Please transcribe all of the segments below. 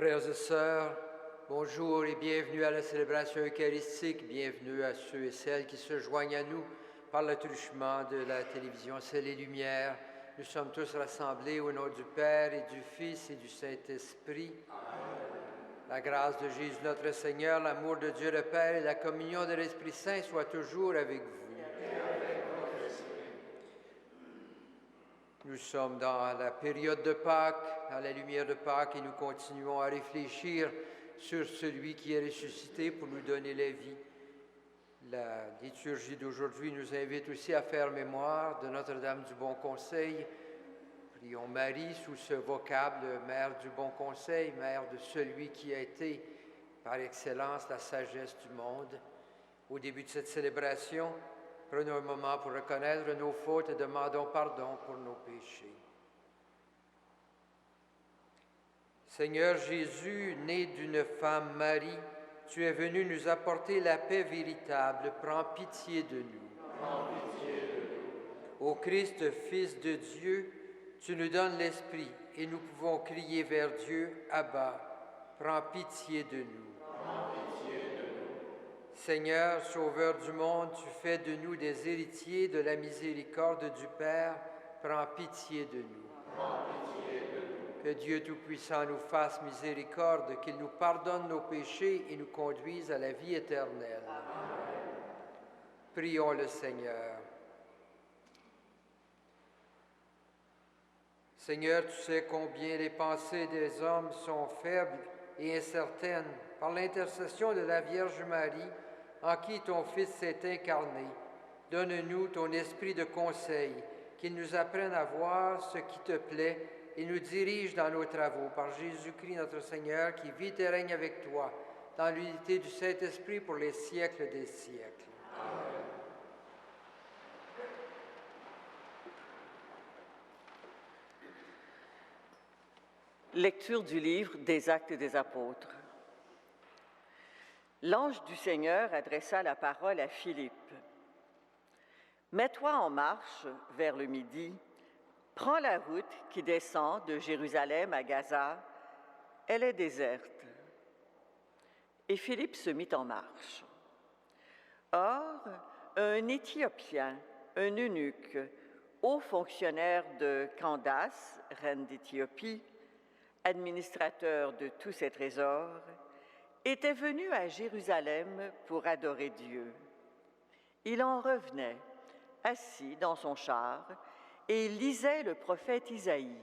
Frères et sœurs, bonjour et bienvenue à la célébration eucharistique. Bienvenue à ceux et celles qui se joignent à nous par le truchement de la télévision Ciel et Lumière. Nous sommes tous rassemblés au nom du Père et du Fils et du Saint-Esprit. La grâce de Jésus notre Seigneur, l'amour de Dieu le Père et la communion de l'Esprit Saint soient toujours avec vous. Nous sommes dans la période de Pâques, à la lumière de Pâques, et nous continuons à réfléchir sur celui qui est ressuscité pour nous donner la vie. La liturgie d'aujourd'hui nous invite aussi à faire mémoire de Notre-Dame du Bon Conseil. Prions Marie sous ce vocable, Mère du Bon Conseil, Mère de celui qui a été par excellence la sagesse du monde. Au début de cette célébration, prenons un moment pour reconnaître nos fautes et demandons pardon pour nos péchés. Seigneur Jésus, né d'une femme Marie, tu es venu nous apporter la paix véritable. Prends pitié de nous. Prends pitié de nous. Ô Christ, Fils de Dieu, tu nous donnes l'Esprit et nous pouvons crier vers Dieu, Abba, prends pitié de nous. Prends pitié de nous. Seigneur, Sauveur du monde, tu fais de nous des héritiers de la miséricorde du Père. Prends pitié de nous. Prends pitié de nous. Que Dieu Tout-Puissant nous fasse miséricorde, qu'il nous pardonne nos péchés et nous conduise à la vie éternelle. Amen. Prions le Seigneur. Seigneur, tu sais combien les pensées des hommes sont faibles et incertaines. Par l'intercession de la Vierge Marie, en qui ton Fils s'est incarné, donne-nous ton esprit de conseil, qu'il nous apprenne à voir ce qui te plaît et nous dirige dans nos travaux. Par Jésus-Christ notre Seigneur, qui vit et règne avec toi, dans l'unité du Saint-Esprit pour les siècles des siècles. Amen. Lecture du livre des Actes des Apôtres. L'ange du Seigneur adressa la parole à Philippe. « Mets-toi en marche vers le midi, prends la route qui descend de Jérusalem à Gaza, elle est déserte. » Et Philippe se mit en marche. Or, un Éthiopien, un eunuque, haut fonctionnaire de Candace, reine d'Éthiopie, administrateur de tous ses trésors, était venu à Jérusalem pour adorer Dieu. Il en revenait, assis dans son char, et il lisait le prophète Isaïe.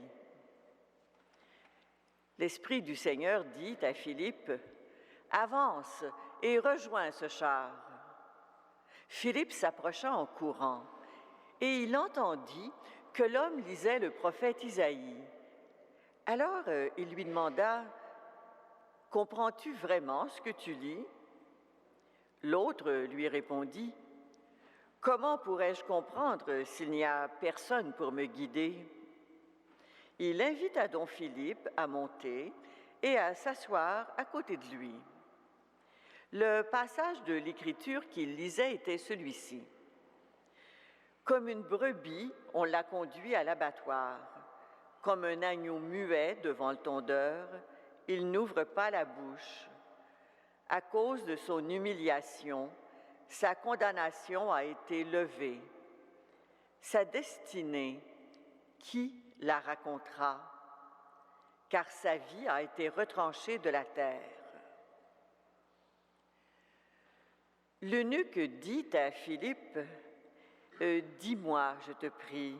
L'Esprit du Seigneur dit à Philippe, « Avance et rejoins ce char. » Philippe s'approcha en courant, et il entendit que l'homme lisait le prophète Isaïe. Alors il lui demanda, « Comprends-tu vraiment ce que tu lis ?» L'autre lui répondit, « Comment pourrais-je comprendre s'il n'y a personne pour me guider ?» Il invita donc Philippe à monter et à s'asseoir à côté de lui. Le passage de l'Écriture qu'il lisait était celui-ci. « Comme une brebis, on l'a conduit à l'abattoir. Comme un agneau muet devant le tondeur, il n'ouvre pas la bouche. À cause de son humiliation, sa condamnation a été levée. Sa destinée, qui la racontera? Car sa vie a été retranchée de la terre. » L'eunuque dit à Philippe, « Dis-moi, je te prie,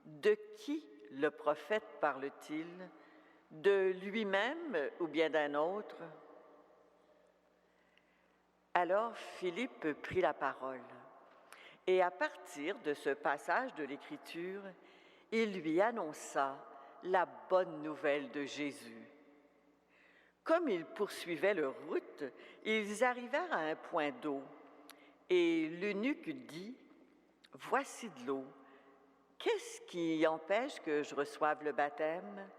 de qui le prophète parle-t-il? De lui-même ou bien d'un autre? » Alors Philippe prit la parole, et à partir de ce passage de l'Écriture, il lui annonça la bonne nouvelle de Jésus. Comme ils poursuivaient leur route, ils arrivèrent à un point d'eau, et l'eunuque dit, « Voici de l'eau. Qu'est-ce qui empêche que je reçoive le baptême? »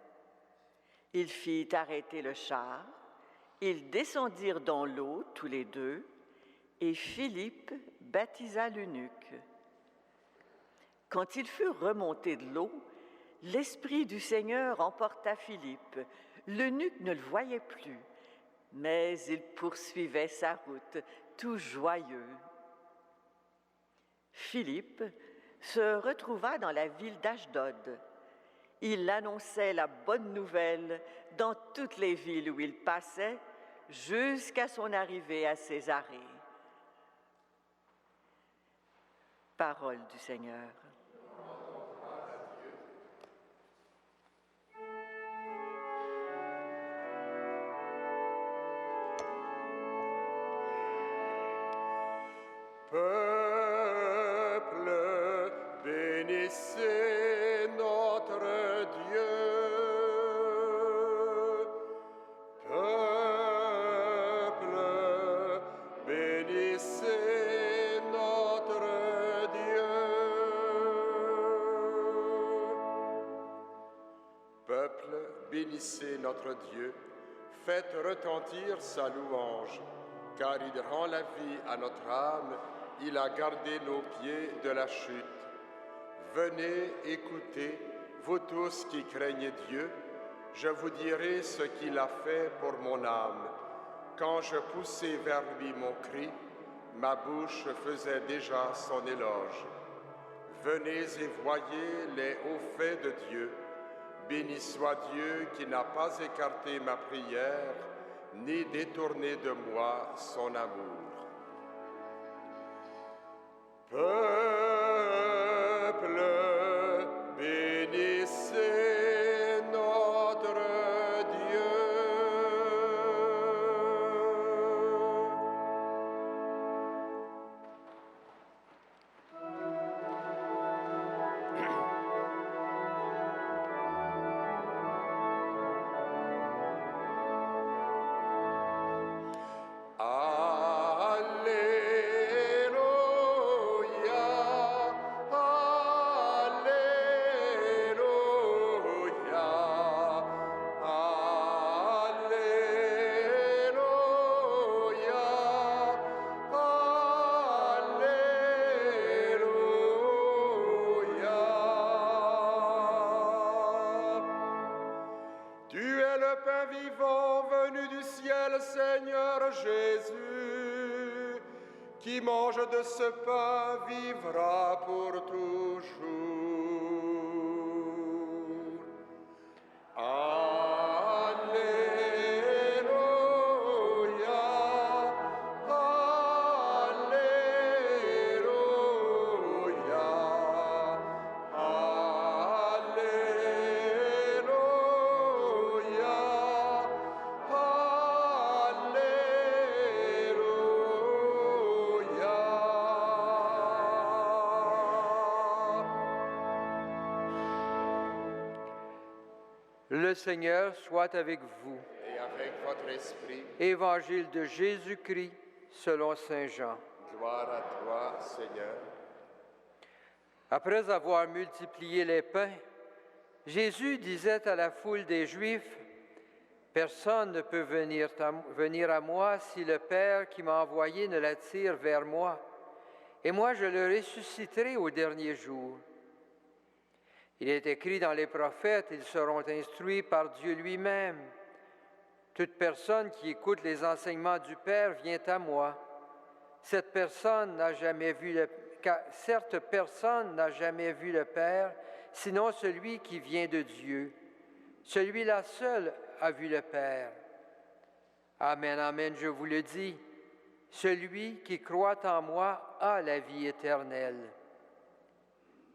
Il fit arrêter le char, ils descendirent dans l'eau tous les deux, et Philippe baptisa l'eunuque. Quand ils furent remontés de l'eau, l'Esprit du Seigneur emporta Philippe L'eunuque ne le voyait plus, mais il poursuivait sa route, tout joyeux. Philippe se retrouva dans la ville d'Ashdod. Il annonçait la bonne nouvelle dans toutes les villes où il passait, jusqu'à son arrivée à Césarée. Parole du Seigneur. Peuple, bénissez notre Dieu. Peuple, bénissez notre Dieu. Peuple, bénissez notre Dieu. Faites retentir sa louange, car il rend la vie à notre âme. Il a gardé nos pieds de la chute. Venez, écoutez, vous tous qui craignez Dieu, je vous dirai ce qu'il a fait pour mon âme. Quand je poussai vers lui mon cri, ma bouche faisait déjà son éloge. Venez et voyez les hauts faits de Dieu. Béni soit Dieu qui n'a pas écarté ma prière, ni détourné de moi son amour. Peuple, bénissez notre Dieu. Seigneur Jésus, qui mange de ce pain vivra pour toujours. Alléluia, Alléluia, Le Seigneur soit avec vous. et avec votre esprit. Évangile de Jésus-Christ selon saint Jean. Gloire à toi, Seigneur. Après avoir multiplié les pains, Jésus disait à la foule des Juifs, « Personne ne peut venir à moi si le Père qui m'a envoyé ne l'attire vers moi, et moi je le ressusciterai au dernier jour. » Il est écrit dans les prophètes, ils seront instruits par Dieu lui-même. Toute personne qui écoute les enseignements du Père vient à moi. Certes, personne n'a jamais vu le Père, sinon celui qui vient de Dieu. Celui-là seul a vu le Père. Amen, amen, je vous le dis, celui qui croit en moi a la vie éternelle.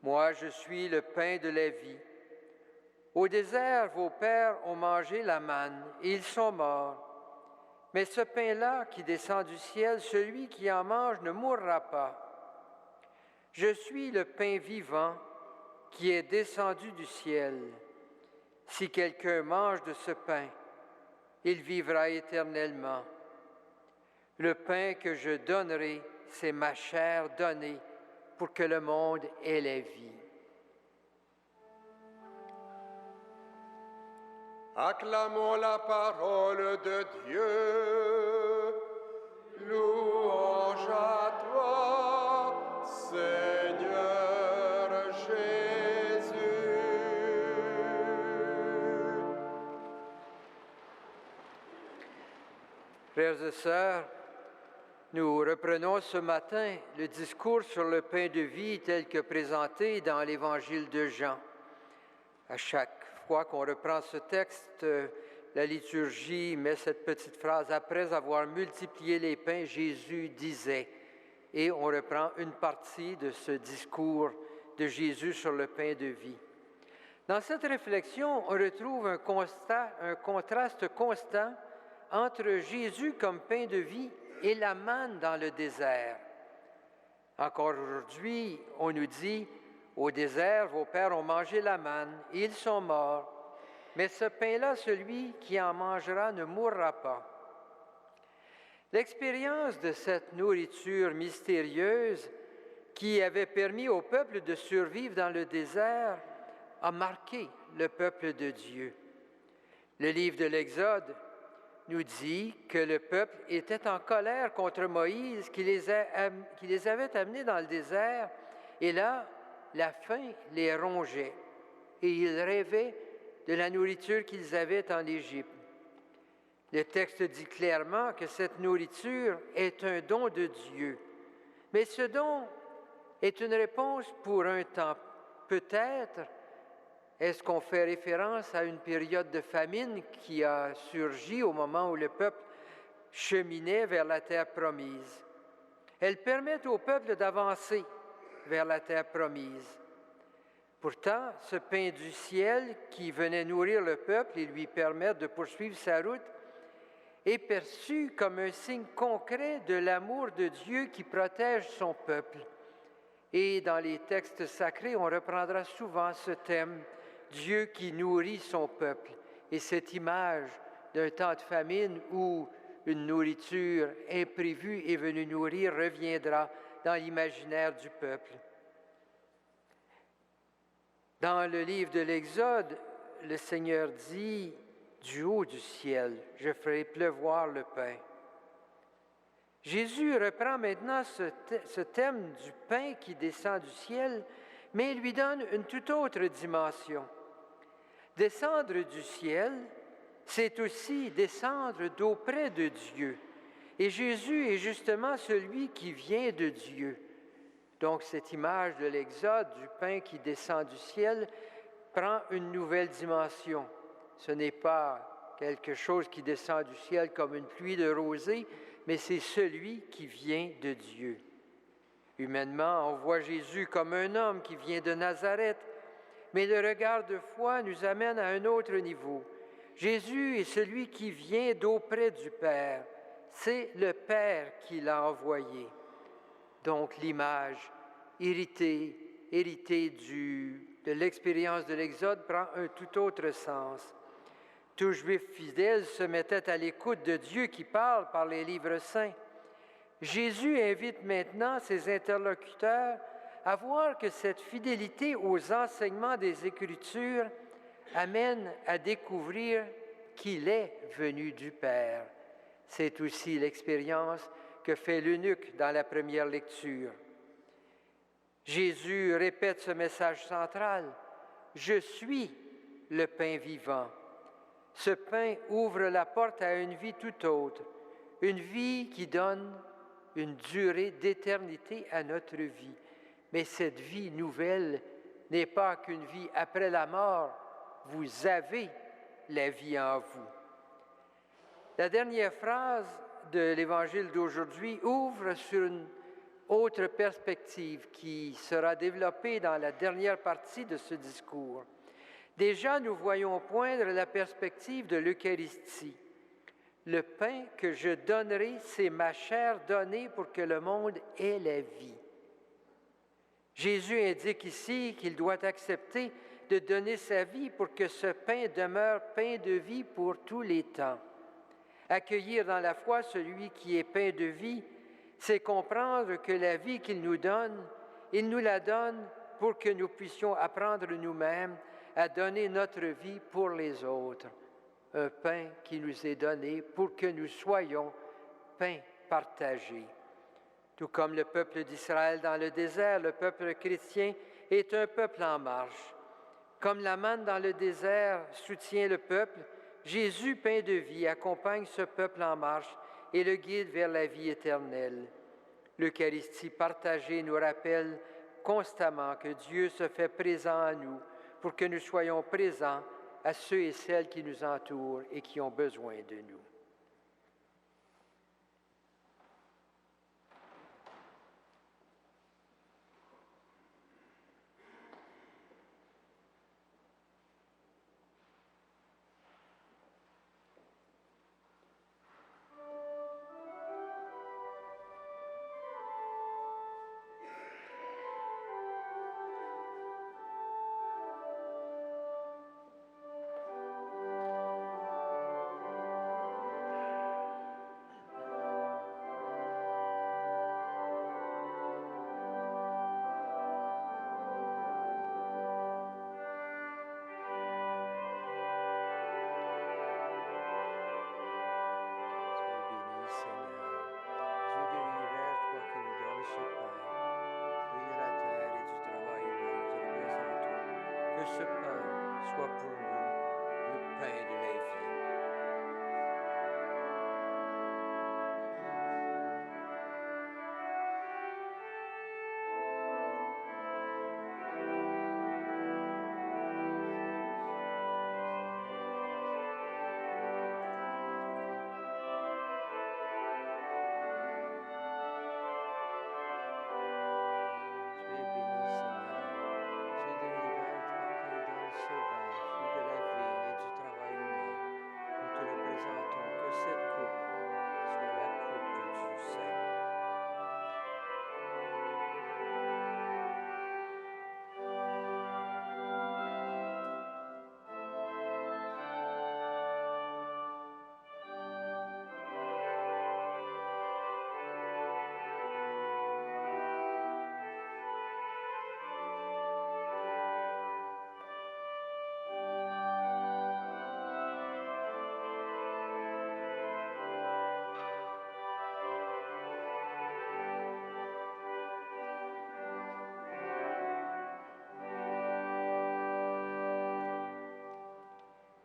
Moi, je suis le pain de la vie. Au désert, vos pères ont mangé la manne et ils sont morts. Mais ce pain-là qui descend du ciel, celui qui en mange ne mourra pas. Je suis le pain vivant qui est descendu du ciel. Si quelqu'un mange de ce pain, il vivra éternellement. Le pain que je donnerai, c'est ma chair donnée pour que le monde ait la vie. Acclamons la parole de Dieu. Louange à toi, Seigneur Jésus. Frères et sœurs, nous reprenons ce matin le discours sur le pain de vie tel que présenté dans l'Évangile de Jean. À chaque fois qu'on reprend ce texte, la liturgie met cette petite phrase « Après avoir multiplié les pains, Jésus disait ». Et on reprend une partie de ce discours de Jésus sur le pain de vie. Dans cette réflexion, on retrouve un contraste constant entre Jésus comme pain de vie et la manne dans le désert. Encore aujourd'hui, on nous dit, au désert, vos pères ont mangé la manne et ils sont morts. Mais ce pain-là, celui qui en mangera ne mourra pas. L'expérience de cette nourriture mystérieuse qui avait permis au peuple de survivre dans le désert a marqué le peuple de Dieu. Le livre de l'Exode nous dit que le peuple était en colère contre Moïse qui les avait amenés dans le désert et là, la faim les rongeait et ils rêvaient de la nourriture qu'ils avaient en Égypte. Le texte dit clairement que cette nourriture est un don de Dieu. Mais ce don est une réponse pour un temps. Peut-être est-ce qu'on fait référence à une période de famine qui a surgi au moment où le peuple cheminait vers la terre promise. Elle permet au peuple d'avancer vers la terre promise. Pourtant, ce pain du ciel qui venait nourrir le peuple et lui permettre de poursuivre sa route est perçu comme un signe concret de l'amour de Dieu qui protège son peuple. Et dans les textes sacrés, on reprendra souvent ce thème, Dieu qui nourrit son peuple. Et cette image d'un temps de famine où une nourriture imprévue est venue nourrir reviendra dans l'imaginaire du peuple. Dans le livre de l'Exode, le Seigneur dit du haut du ciel, je ferai pleuvoir le pain. Jésus reprend maintenant ce thème du pain qui descend du ciel, mais il lui donne une toute autre dimension. Descendre du ciel, c'est aussi descendre d'auprès de Dieu. Et Jésus est justement celui qui vient de Dieu. Donc cette image de l'Exode, du pain qui descend du ciel, prend une nouvelle dimension. Ce n'est pas quelque chose qui descend du ciel comme une pluie de rosée, mais c'est celui qui vient de Dieu. Humainement, on voit Jésus comme un homme qui vient de Nazareth, mais le regard de foi nous amène à un autre niveau. Jésus est celui qui vient d'auprès du Père. C'est le Père qui l'a envoyé. Donc l'image héritée de l'expérience de l'Exode prend un tout autre sens. Tout Juif fidèle se mettait à l'écoute de Dieu qui parle par les livres saints. Jésus invite maintenant ses interlocuteurs à voir que cette fidélité aux enseignements des Écritures amène à découvrir qu'il est venu du Père. C'est aussi l'expérience que fait l'eunuque dans la première lecture. Jésus répète ce message central. « Je suis le pain vivant ». Ce pain ouvre la porte à une vie tout autre, une vie qui donne une durée d'éternité à notre vie. Mais cette vie nouvelle n'est pas qu'une vie après la mort. Vous avez la vie en vous. La dernière phrase de l'Évangile d'aujourd'hui ouvre sur une autre perspective qui sera développée dans la dernière partie de ce discours. Déjà, nous voyons poindre la perspective de l'Eucharistie. Le pain que je donnerai, c'est ma chair donnée pour que le monde ait la vie. Jésus indique ici qu'il doit accepter de donner sa vie pour que ce pain demeure pain de vie pour tous les temps. Accueillir dans la foi celui qui est pain de vie, c'est comprendre que la vie qu'il nous donne, il nous la donne pour que nous puissions apprendre nous-mêmes à donner notre vie pour les autres. Un pain qui nous est donné pour que nous soyons pain partagé. Tout comme le peuple d'Israël dans le désert, le peuple chrétien est un peuple en marche. Comme la manne dans le désert soutient le peuple, Jésus, pain de vie, accompagne ce peuple en marche et le guide vers la vie éternelle. L'Eucharistie partagée nous rappelle constamment que Dieu se fait présent à nous pour que nous soyons présents à ceux et celles qui nous entourent et qui ont besoin de nous.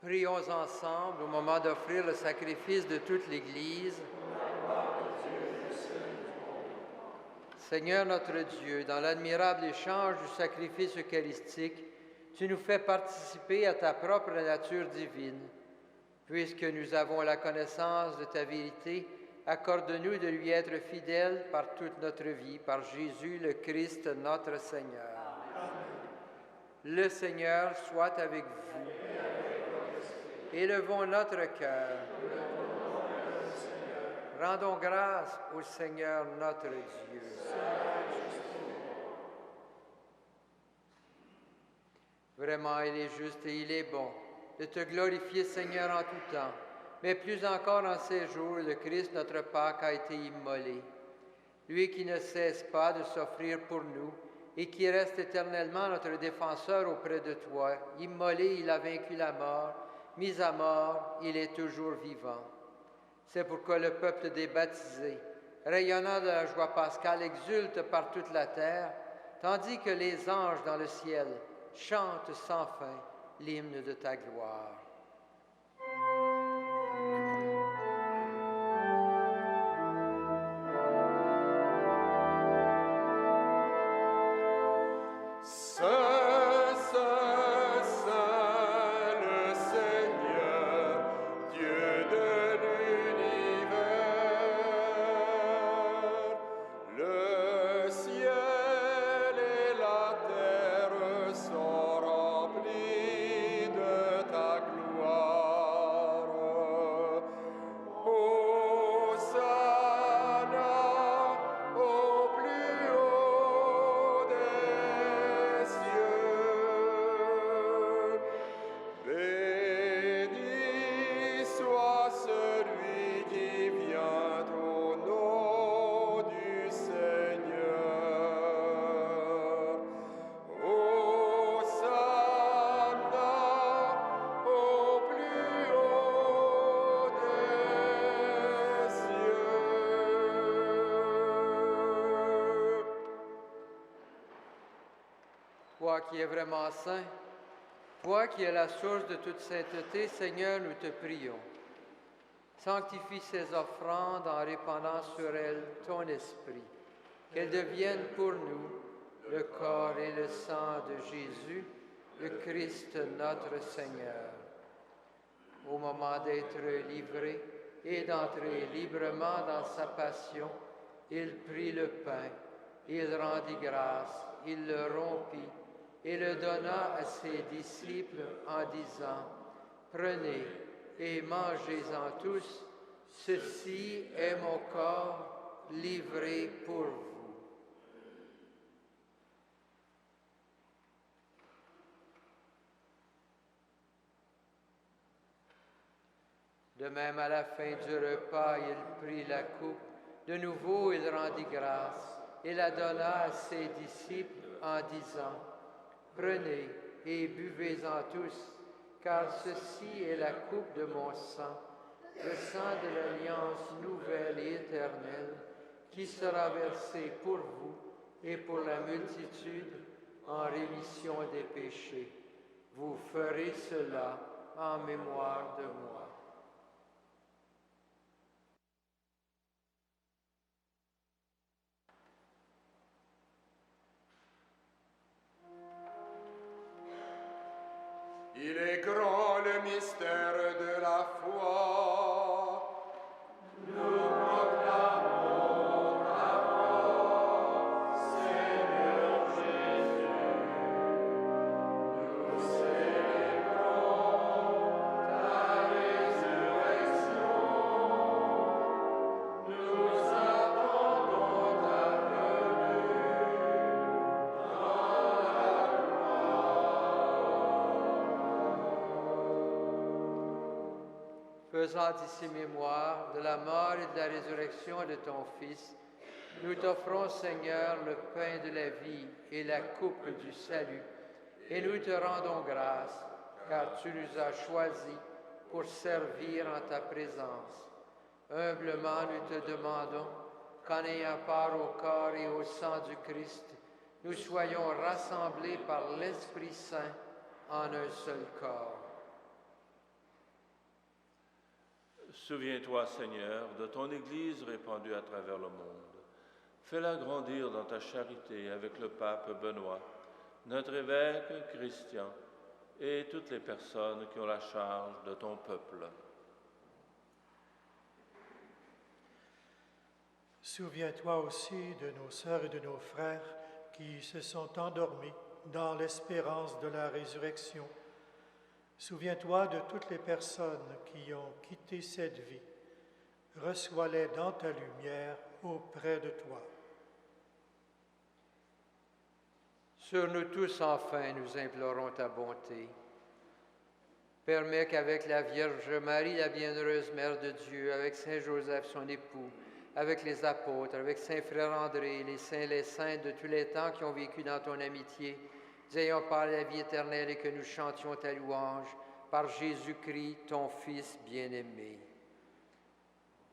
Prions ensemble au moment d'offrir le sacrifice de toute l'Église. Seigneur notre Dieu, dans l'admirable échange du sacrifice eucharistique, tu nous fais participer à ta propre nature divine. Puisque nous avons la connaissance de ta vérité, accorde-nous de lui être fidèles par toute notre vie, par Jésus le Christ notre Seigneur. Le Seigneur soit avec vous. Élevons notre cœur. Rendons grâce au Seigneur notre Dieu. Vraiment, il est juste et il est bon de te glorifier, Seigneur, en tout temps, mais plus encore en ces jours où le Christ, notre Pâque, a été immolé. Lui qui ne cesse pas de s'offrir pour nous et qui reste éternellement notre défenseur auprès de toi. Immolé, il a vaincu la mort. Mis à mort, il est toujours vivant. C'est pourquoi le peuple des baptisés, rayonnant de la joie pascale, exulte par toute la terre, tandis que les anges dans le ciel chantent sans fin l'hymne de ta gloire. Toi qui es vraiment saint, toi qui es la source de toute sainteté, Seigneur, nous te prions. Sanctifie ces offrandes en répandant sur elles ton esprit, qu'elles deviennent pour nous le corps et le sang de Jésus, le Christ notre Seigneur. Au moment d'être livré et d'entrer librement dans sa passion, il prit le pain, il rendit grâce, il le rompit et le donna à ses disciples en disant, « Prenez et mangez-en tous, ceci est mon corps livré pour vous. » De même, à la fin du repas, il prit la coupe. De nouveau, il rendit grâce et la donna à ses disciples en disant, « Prenez et buvez-en tous, car ceci est la coupe de mon sang, le sang de l'alliance nouvelle et éternelle, qui sera versé pour vous et pour la multitude en rémission des péchés. Vous ferez cela en mémoire de moi. » Il est grand le mystère de la foi. Nous proclamons ta mort, Seigneur Jésus. Nous célébrons ta résurrection. Nous attendons ta venue dans la Faisant ici mémoire de la mort et de la résurrection de ton Fils, nous t'offrons, Seigneur, le pain de la vie et la coupe du salut, et nous te rendons grâce, car tu nous as choisis pour servir en ta présence. Humblement, nous te demandons qu'en ayant part au corps et au sang du Christ, nous soyons rassemblés par l'Esprit Saint en un seul corps. Souviens-toi, Seigneur, de ton Église répandue à travers le monde. Fais-la grandir dans ta charité avec le pape Benoît, notre évêque Christian et toutes les personnes qui ont la charge de ton peuple. Souviens-toi aussi de nos sœurs et de nos frères qui se sont endormis dans l'espérance de la résurrection. Souviens-toi de toutes les personnes qui ont quitté cette vie. Reçois-les dans ta lumière auprès de toi. Sur nous tous, enfin, nous implorons ta bonté. Permets qu'avec la Vierge Marie, la bienheureuse Mère de Dieu, avec Saint Joseph, son époux, avec les apôtres, avec Saint Frère André, les saints de tous les temps qui ont vécu dans ton amitié, nous ayons parlé la vie éternelle et que nous chantions ta louange par Jésus-Christ, ton Fils bien-aimé.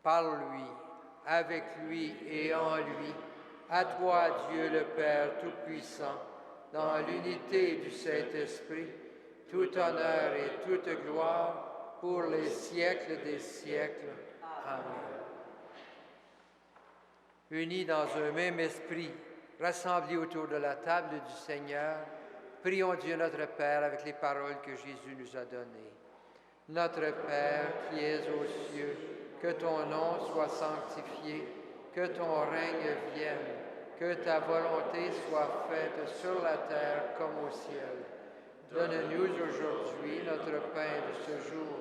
Par lui, avec lui et en lui, à toi, Dieu le Père Tout-Puissant, dans l'unité du Saint-Esprit, tout honneur et toute gloire pour les siècles des siècles. Amen. Unis dans un même esprit, rassemblés autour de la table du Seigneur, prions Dieu notre Père avec les paroles que Jésus nous a données. Notre Père qui es aux cieux, que ton nom soit sanctifié, que ton règne vienne, que ta volonté soit faite sur la terre comme au ciel. Donne-nous aujourd'hui notre pain de ce jour.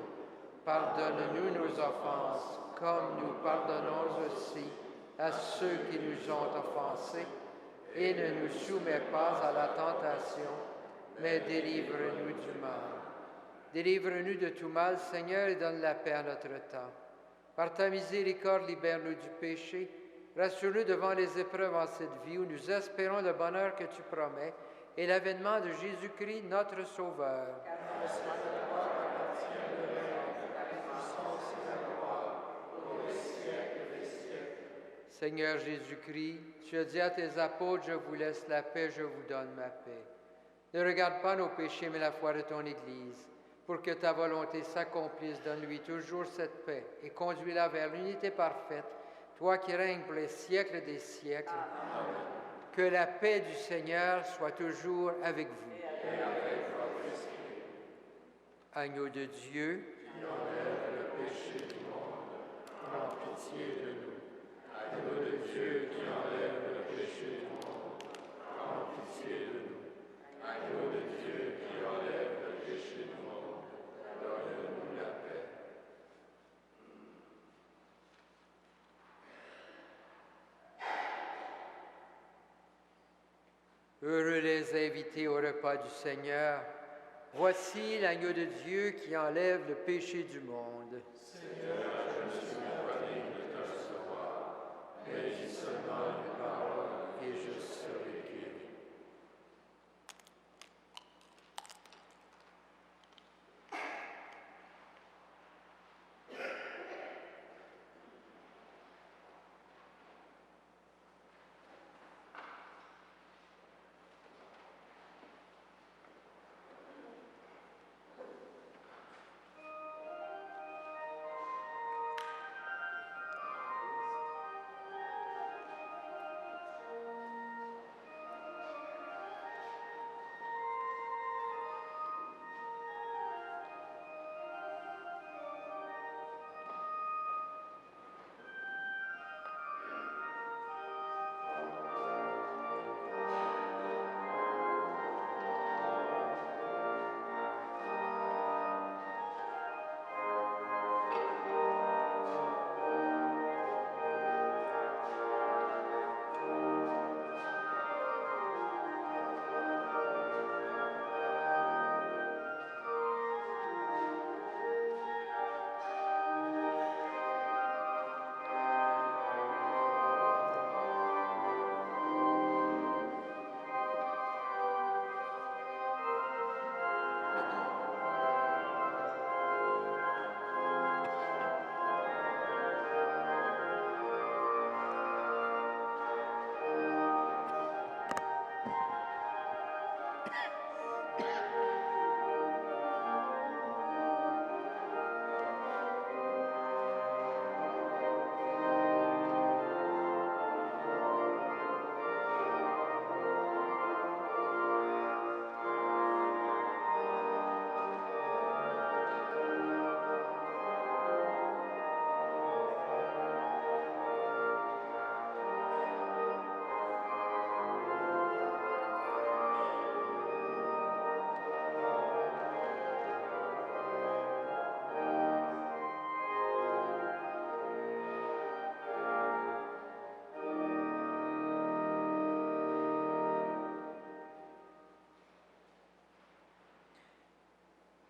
Pardonne-nous nos offenses, comme nous pardonnons aussi à ceux qui nous ont offensés. Et ne nous soumets pas à la tentation, mais délivre-nous du mal. Délivre-nous de tout mal, Seigneur, et donne la paix à notre temps. Par ta miséricorde, libère-nous du péché. Rassure-nous devant les épreuves en cette vie où nous espérons le bonheur que tu promets et l'avènement de Jésus-Christ, notre Sauveur. Seigneur Jésus-Christ, tu as dit à tes apôtres, je vous laisse la paix, je vous donne ma paix. Ne regarde pas nos péchés, mais la foi de ton Église. Pour que ta volonté s'accomplisse, donne-lui toujours cette paix et conduis-la vers l'unité parfaite, toi qui règnes pour les siècles des siècles. Amen. Que la paix du Seigneur soit toujours avec vous. Et avec votre esprit. Agneau de Dieu, qui enlève le péché du monde, prends pitié de nous. Agneau de Dieu qui enlève le péché du monde, prends pitié de nous. Agneau de Dieu qui enlève le péché du monde, donne-nous la paix. Heureux les invités au repas du Seigneur. Voici l'agneau de Dieu qui enlève le péché du monde. Seigneur, je ne suis pas digne de te recevoir, mais dis seulement une parole et je serai guéri.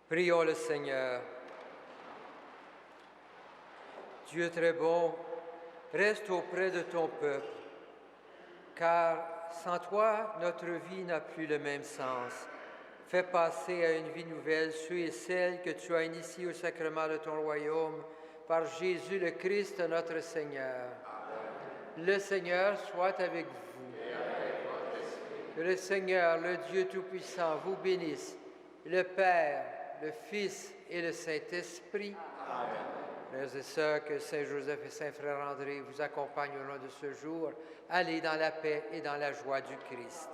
Prions le Seigneur. Dieu très bon, reste auprès de ton peuple, car sans toi, notre vie n'a plus le même sens. Fais passer à une vie nouvelle ceux et celles que tu as initiés au sacrement de ton royaume, par Jésus le Christ, notre Seigneur. Amen. Le Seigneur soit avec vous. Et avec votre esprit. Que le Seigneur, le Dieu Tout-Puissant, vous bénisse, le Père, le Fils et le Saint-Esprit. Amen. Frères et sœurs, que Saint Joseph et Saint Frère André vous accompagnent au long de ce jour. Allez dans la paix et dans la joie du Christ.